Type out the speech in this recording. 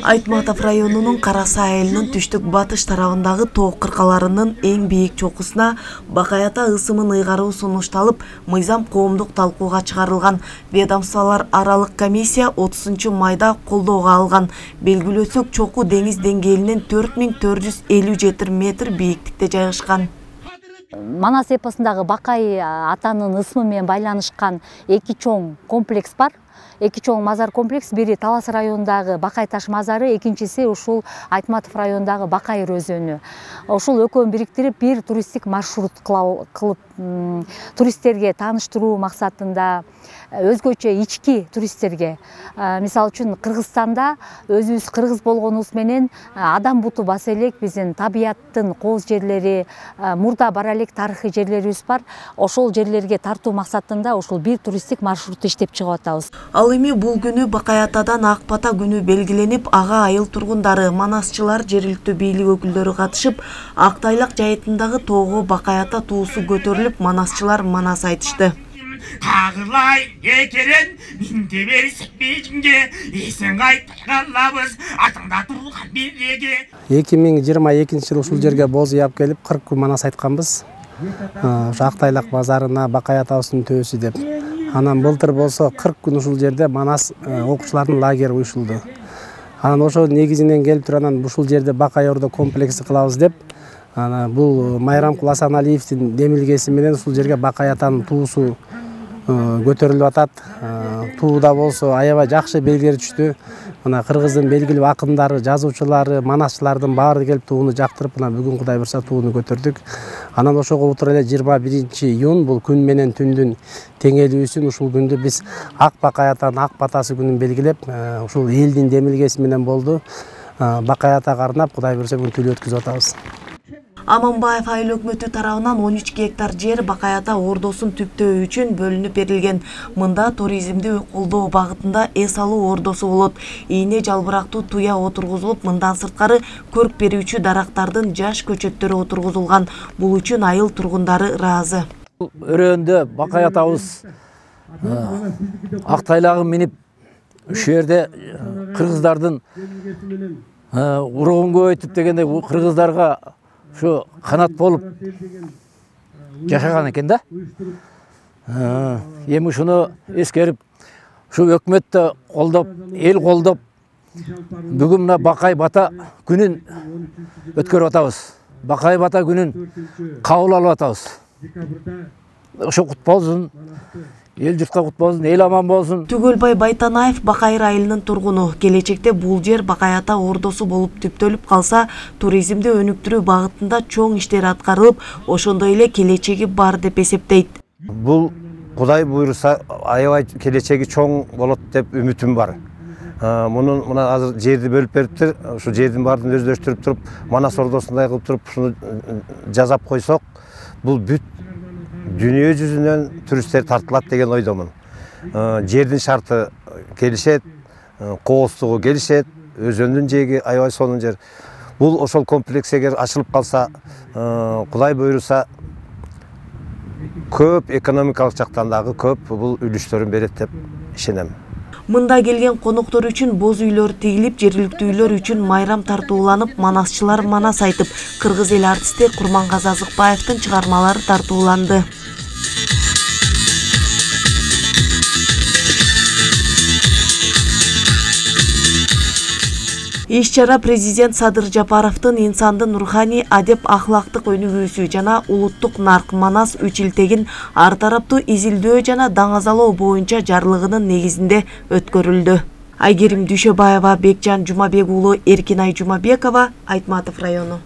Айтматов районунун Караса айылынын түштүк батыш тарабындагы тоо кыркаларынын эң бийик чокусуна Бакаята ысымын ыйгаруу сунушталып, мыйзам коомдук талкууга чыгарылган. Ведомстволор аралык комиссия 30-майда колдоого алган. Белгилөөсөк, чоку деңиз деңгээлинен 4457 метр бийиктикте жайгашкан. Манас эпосундагы Бакай атанын ысымы менен байланышкан эки чоң комплекс бар. Эки чоң мазар комплекс, бири Талас районундагы Бакай таш мазары, экинчиси ушул Айтматов районундагы Бакай өзөнү. Ушул экөөнү бириктирип бир туристтик маршрут кылып туристтерге тааныштыруу максатында, өзгөчө ички туристтерге, мисалы үчүн Кыргызстанда өзүбүз кыргыз болгонубуз менен адам буту баса элек биздин табияттын кооз жерлери, мурда бара элек тарыхый жерлерибиз бар. Ошол жерлерге тартуу максатында ушул бир туристтик маршрутты иштеп чыгып атабыз. Ал эми бул күнү Бакаятадан Ак бата күнү белгиленип, ага айыл тургундары, манасчылар, жергиликтүү бийлик өкүлдөрү катышып, Актайлак жайытындагы тоого Бакаята туусу көтөрүлүп, манасчылар манас айтышты. Тағылай екерен, менде берсекпейінге, есен қайтқалабыз, атыңда тұрған береге. 2022 жыл ушул жерге боз яп келип, 40 күн манас айтканбыз. Актайлак базарына Бакаятабыздын төбөсү деп. Анан былтыр болсо 40 күн ушул жерде манас окуучулардын лагери уюшулду. Анан ошо негизинен келип туруп, анан ушул жерде Бакай ордо комплекси кылабыз деп, бул Майрамкул Асаналиевдин демилгеси менен ушул жерге Бакаятанын туусу көтөрүлүп атат. Тууда болсо аябай жакшы белгилер түштү. Мына Кыргыздын белгилүү акындары, жазуучулары, манасчылардын баары келип тууну жактырып, мына бүгүн Кудай буйрса тууну көтөрдүк. Анан ошого утура эле 21-июнь бул күн менен түндүн теңелүүсүн ушул күндү биз Ак Бакаятанын Ак батасы күнүн белгилеп, ушул элдин демилгеси менен болду. Бакаятага арнап Кудай буйрса бүгүн түлөө өткүзүп атабыз. Аманбаев айыл өкмөтү тарабынан 13 гектар жер Бакаята ордосун түптөө үчүн бөлүнүп берилген. Мында туризмди колдоо багытында эс алуу ордосу болот. Ийне жалбырактуу туя отургузулуп, мындан сырткары көрк берүүчү дарактардын жаш көчөттөрү отургузулган. Бул үчүн айыл тургундары ыраазы. Өрөөндө Бакаятабыз Актайлагын минип, ушул жерде кыргыздардын уругун көбөйтүп дегенде кыргыздарга şu kanat bolup yaşagan eken da. Emi şunu eskerip, şu ökmet de koldop, el koldop, bugün Bakay Bata günün ötkörüp atabız. Bakay Bata günün kabul alıp atabız. Şu kut bolsun, el jurtка кут болсун, эл аман болсун. Түгөлбай Байтанаев Бакайыр айылынын тургуну. Келечекте бул жер Бакаята ордосу болуп түптөлүп калса, туризмди өнүктүрүү багытында чоң иштер аткарылып, ошондой эле келечеги бар деп эсептейт. Бул Кудай буйруса аябай келечеги чоң болот деп үмүтүм бар. Муна азыр жерди бөлүп бериптир. Ушу жердин баарын өздөштүрүп туруп, Манас ордосундай кылып туруп, ушуну жазап койсок, бул бүт dünya жүзүнөн туристтер тартылат деген ойдомун. Жердин шарты келишет, кооздугу келишет, өзөндүн жээги аябай сонун жер. Бул ошол комплекс эгер ачылып калса, Кудай буйруса көп экономикалык жактан дагы көп бул үлүштөрүн берет деп ишенем. Мында келген коноктор үчүн боз үйлөр тигилип, жергиликтүүлөр үчүн майрам тартууланып, манасчылар манас айтып, кыргыз эл артисти Курмангазы Азыкбаевдин чыгармалары тартууланды. Иш-чара президент Садыр Жапаровдун инсандын руханий, адеп, ахлактык өнүгүүсү жана улуттук нарк манас үчилтегин ар тараптуу изилдөө жана даңазалоо боюнча жарлыгынын негизинде өткөрүлдү. Айгерим Дүйшөбаева, Бекжан Жумабек уулу, Эркинай Жумабекова, Айтматов району.